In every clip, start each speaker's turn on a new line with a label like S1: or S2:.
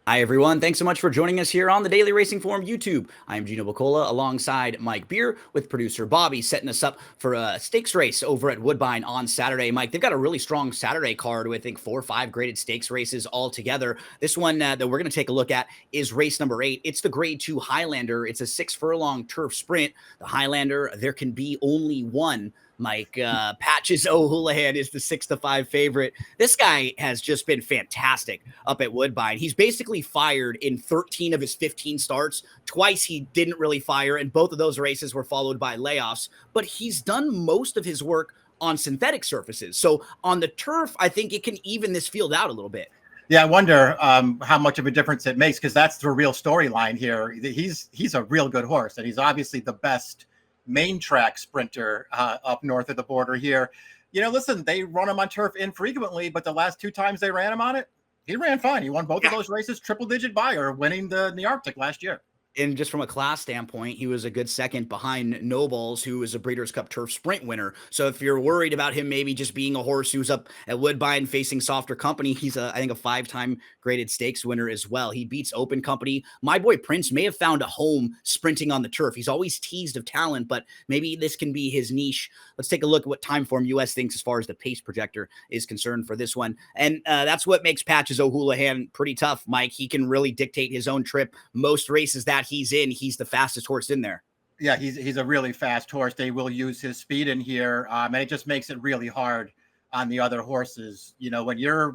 S1: Hi, everyone. Thanks so much for joining us here on the Daily Racing Forum YouTube. I am Gino Buccola alongside Mike Beer with producer Bobby, setting us up for a stakes race over at Woodbine on Saturday. Mike, they've got a really strong Saturday card with, I think, 4 or 5 graded stakes races all together. This one that we're going to take a look at is race number 8. It's the Grade 2 Highlander. It's a 6-furlong turf sprint. The Highlander, there can be only one. Mike, Patches O'Houlihan is the 6-5 favorite. This guy has just been fantastic up at Woodbine. He's basically fired in 13 of his 15 starts. Twice he didn't really fire, and both of those races were followed by layoffs. But he's done most of his work on synthetic surfaces. So on the turf, I think it can even this field out a little bit.
S2: Yeah, I wonder how much of a difference it makes, because that's the real storyline here. He's a real good horse, and he's obviously the best main track sprinter up north of the border here. You know, listen, they run him on turf infrequently, but the last 2 times they ran him on it, he ran fine. He won both of those races, triple-digit buyer, winning the Arctic last year.
S1: And just from a class standpoint, he was a good second behind Nobles, who is a Breeders' Cup Turf Sprint winner. So if you're worried about him maybe just being a horse who's up at Woodbine facing softer company, he's I think a 5-time graded stakes winner as well. He beats Open Company. My boy Prince may have found a home sprinting on the turf. He's always teased of talent, but maybe this can be his niche. Let's take a look at what Timeform US thinks as far as the pace projector is concerned for this one. And that's what makes Patches O'Houlihan pretty tough, Mike. He can really dictate his own trip. Most races that he's in, he's the fastest horse in there.
S2: Yeah, he's a really fast horse. They will use his speed in here, and it just makes it really hard on the other horses. You know, when you're,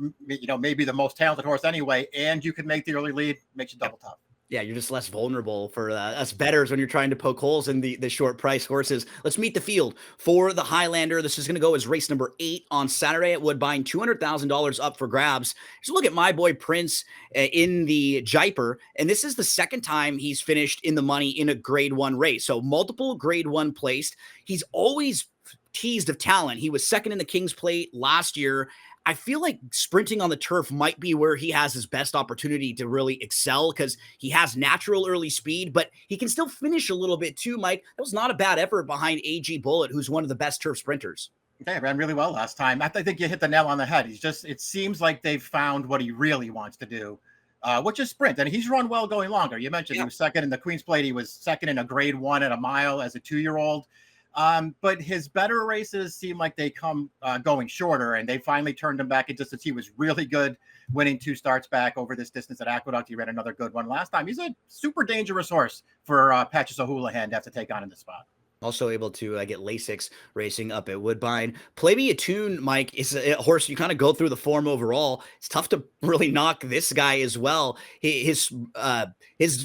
S2: maybe the most talented horse anyway, and you can make the early lead, makes you double tough.
S1: Yeah, you're just less vulnerable for us bettors when you're trying to poke holes in the short price horses. Let's meet the field for the Highlander. This is going to go as race number 8 on Saturday at Woodbine. $200,000 up for grabs. Just look at my boy Prince in the Jaipur, and this is the second time he's finished in the money in a Grade 1 race. So multiple Grade 1 placed. He's always teased of talent. He was second in the King's Plate last year. I feel like sprinting on the turf might be where he has his best opportunity to really excel, because he has natural early speed, but he can still finish a little bit too, Mike. That was not a bad effort behind AG Bullet, who's one of the best turf sprinters.
S2: Okay, ran really well last time. I think you hit the nail on the head. It seems like they've found what he really wants to do, which is sprint. And he's run well going longer. You mentioned he was second in the Queen's Plate. He was second in a Grade 1 at a mile as a 2-year-old. But his better races seem like they come going shorter, and they finally turned him back in distance. He was really good winning 2 starts back over this distance at Aqueduct. He ran another good one last time. He's a super dangerous horse for Patches O'Houlihan to have to take on in the spot.
S1: Also able to get Lasix racing up at Woodbine. Play Me a Tune, Mike, is a horse you kind of go through the form overall. It's tough to really knock this guy as well. His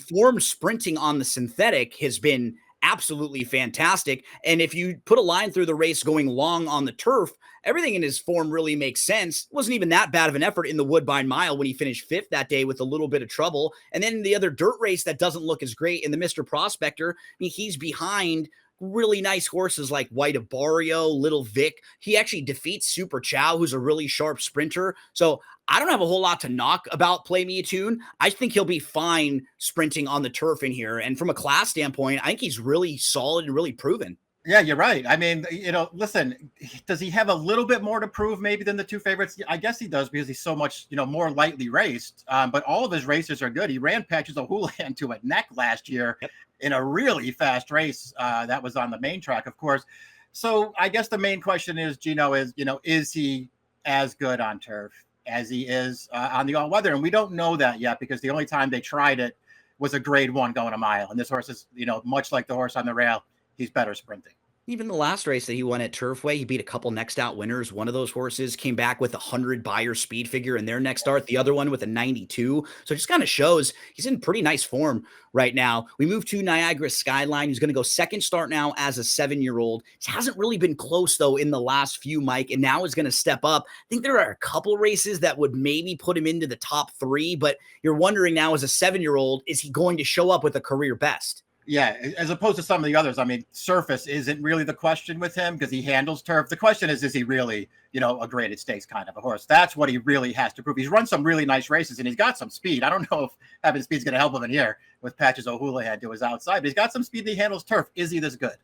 S1: form sprinting on the synthetic has been absolutely fantastic. And if you put a line through the race going long on the turf, everything in his form really makes sense. It wasn't even that bad of an effort in the Woodbine Mile when he finished 5th that day with a little bit of trouble. And then the other dirt race that doesn't look as great in the Mr. Prospector, I mean, he's behind really nice horses like White of Barrio, Little Vic. He actually defeats Super Chow, who's a really sharp sprinter. So I don't have a whole lot to knock about Play Me a Tune. I think he'll be fine sprinting on the turf in here. And from a class standpoint, I think he's really solid and really proven.
S2: Yeah, you're right. I mean, listen, does he have a little bit more to prove maybe than the 2 favorites? I guess he does, because he's so much, more lightly raced. But all of his races are good. He ran Patches O'Houlihan to a neck last year in a really fast race that was on the main track, of course. So I guess the main question is, Gino, is he as good on turf as he is on the all-weather? And we don't know that yet, because the only time they tried it was a Grade 1 going a mile. And this horse is, much like the horse on the rail, he's better sprinting.
S1: Even the last race that he won at Turfway, he beat a couple next out winners. One of those horses came back with a 100 buyer speed figure in their next start. The other one with a 92. So it just kind of shows he's in pretty nice form right now. We move to Niagara Skyline. He's going to go second start now as a 7-year-old. He hasn't really been close, though, in the last few, Mike, and now is going to step up. I think there are a couple races that would maybe put him into the top 3, but you're wondering now as a 7-year-old, is he going to show up with a career best?
S2: Yeah, as opposed to some of the others. I mean, surface isn't really the question with him, because he handles turf. The question is he really, a graded stakes kind of a horse? That's what he really has to prove. He's run some really nice races, and he's got some speed. I don't know if having speed is going to help him in here with Patches O'Houlihan to his outside, but he's got some speed and he handles turf. Is he this good?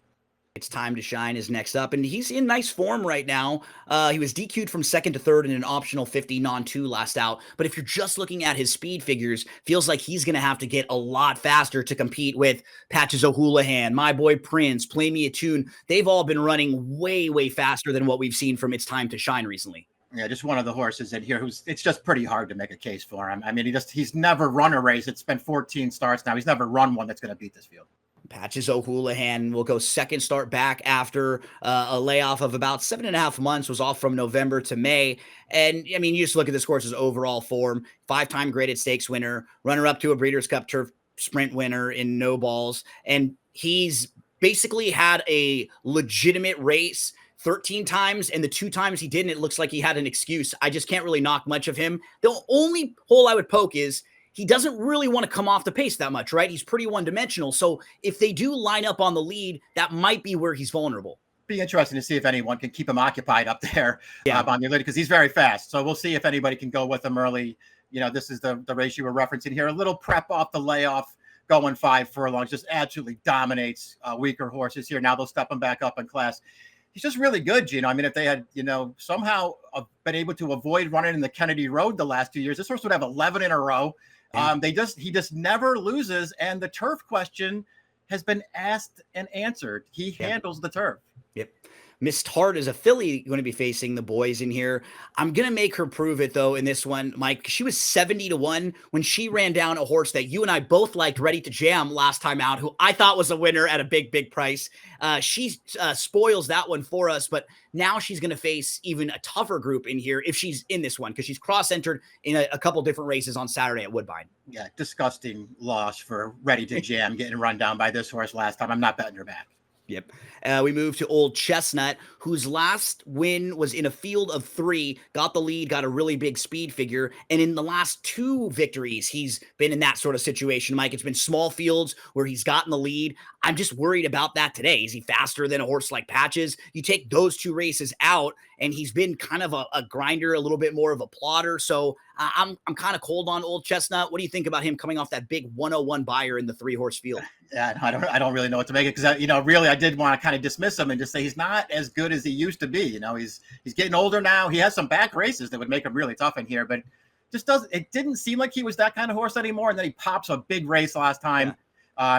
S1: It's Time to Shine is next up, and he's in nice form right now. He was DQ'd from second to third in an optional 50 non-2 last out. But if you're just looking at his speed figures, feels like he's going to have to get a lot faster to compete with Patches O'Houlihan, My Boy Prince, Play Me a Tune. They've all been running way, way faster than what we've seen from It's Time to Shine recently.
S2: Yeah, just one of the horses in here it's just pretty hard to make a case for him. I mean, he's never run a race. It's been 14 starts now. He's never run one that's going to beat this field.
S1: Patches O'Houlihan will go second start back after a layoff of about 7.5 months, was off from November to May. And I mean, you just look at this horse's overall form, 5-time graded stakes winner, runner up to a Breeders' Cup Turf Sprint winner in no balls. And he's basically had a legitimate race 13 times, and the 2 times he didn't, it looks like he had an excuse. I just can't really knock much of him. The only hole I would poke is he doesn't really want to come off the pace that much, right? He's pretty one-dimensional. So if they do line up on the lead, that might be where he's vulnerable.
S2: Be interesting to see if anyone can keep him occupied up there on the lead, because he's very fast. So we'll see if anybody can go with him early. You know, this is the race you were referencing here. A little prep off the layoff, going 5 furlongs, just absolutely dominates weaker horses here. Now they'll step him back up in class. He's just really good, Gino. I mean, if they had, somehow been able to avoid running in the Kennedy Road the last 2 years, this horse would have 11 in a row. He just never loses, and the turf question has been asked and answered. He handles the turf.
S1: Yep. Miss Tart is a filly going to be facing the boys in here. I'm going to make her prove it, though, in this one, Mike. She was 70-1 when she ran down a horse that you and I both liked, Ready to Jam, last time out, who I thought was a winner at a big, big price. She spoils that one for us, but now she's going to face even a tougher group in here if she's in this one, because she's cross-entered in a couple different races on Saturday at Woodbine.
S2: Yeah, disgusting loss for Ready to Jam, getting run down by this horse last time. I'm not betting her back.
S1: Yep. We move to Old Chestnut, whose last win was in a field of 3, got the lead, got a really big speed figure. And in the last 2 victories, he's been in that sort of situation, Mike. It's been small fields where he's gotten the lead. I'm just worried about that today. Is he faster than a horse like Patches? You take those 2 races out, and he's been kind of a grinder, a little bit more of a plotter. So I'm kind of cold on Old Chestnut. What do you think about him coming off that big 101 buyer in the 3-horse field?
S2: Yeah, I don't really know what to make it, because really I did want to kind of dismiss him and just say he's not as good as he used to be. He's getting older now. He has some back races that would make him really tough in here, but it didn't seem like he was that kind of horse anymore. And then he pops a big race last time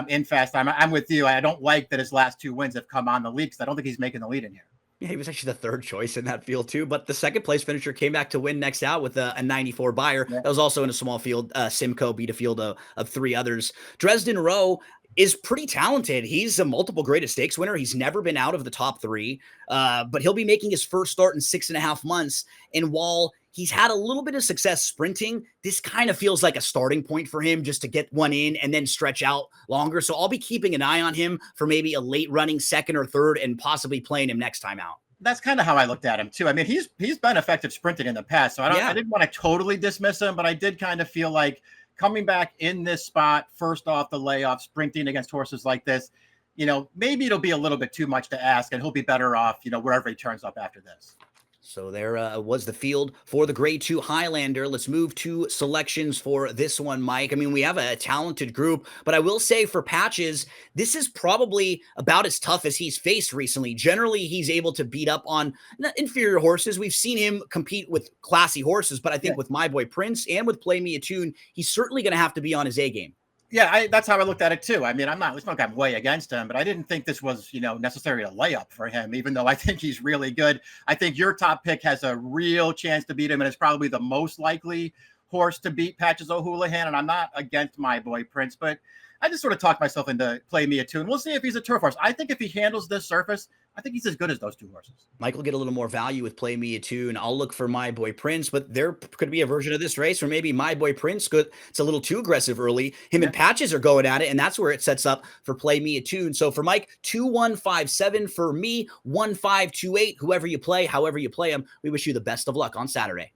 S2: in fast time. I'm with you. I don't like that his last 2 wins have come on the lead, because I don't think he's making the lead in here.
S1: Yeah, he was actually the 3rd choice in that field too, but the 2nd place finisher came back to win next out with a 94 buyer. Yeah. That was also in a small field. Simcoe beat a field of 3 others. Dresden Rowe is pretty talented. He's a multiple graded stakes winner. He's never been out of the top 3, but he'll be making his first start in 6.5 months. And while he's had a little bit of success sprinting, this kind of feels like a starting point for him, just to get one in and then stretch out longer. So I'll be keeping an eye on him for maybe a late running 2nd or 3rd and possibly playing him next time out.
S2: That's kind of how I looked at him too. I mean, he's been effective sprinting in the past, so I didn't want to totally dismiss him, but I did kind of feel like coming back in this spot, first off the layoff, sprinting against horses like this, maybe it'll be a little bit too much to ask, and he'll be better off, wherever he turns up after this.
S1: So there was the field for the Grade 2 Highlander. Let's move to selections for this one, Mike. I mean, we have a talented group, but I will say for Patches, this is probably about as tough as he's faced recently. Generally, he's able to beat up on inferior horses. We've seen him compete with classy horses, but I think with My Boy Prince and with Play Me a Tune, he's certainly going to have to be on his A game.
S2: Yeah, that's how I looked at it too. I mean, it's not like I'm way against him, but I didn't think this was, necessarily a layup for him, even though I think he's really good. I think your top pick has a real chance to beat him, and it's probably the most likely horse to beat Patches O'Houlihan. And I'm not against My Boy Prince, but I just sort of talked myself into Play Me a Tune. We'll see if he's a turf horse. I think if he handles this surface, I think he's as good as those 2 horses.
S1: Mike will get a little more value with Play Me a Tune. I'll look for My Boy Prince, but there could be a version of this race where maybe My Boy Prince it's a little too aggressive early. Him and Patches are going at it, and that's where it sets up for Play Me a Tune. So for Mike, 2157. For me, 1528. Whoever you play, however you play them, we wish you the best of luck on Saturday.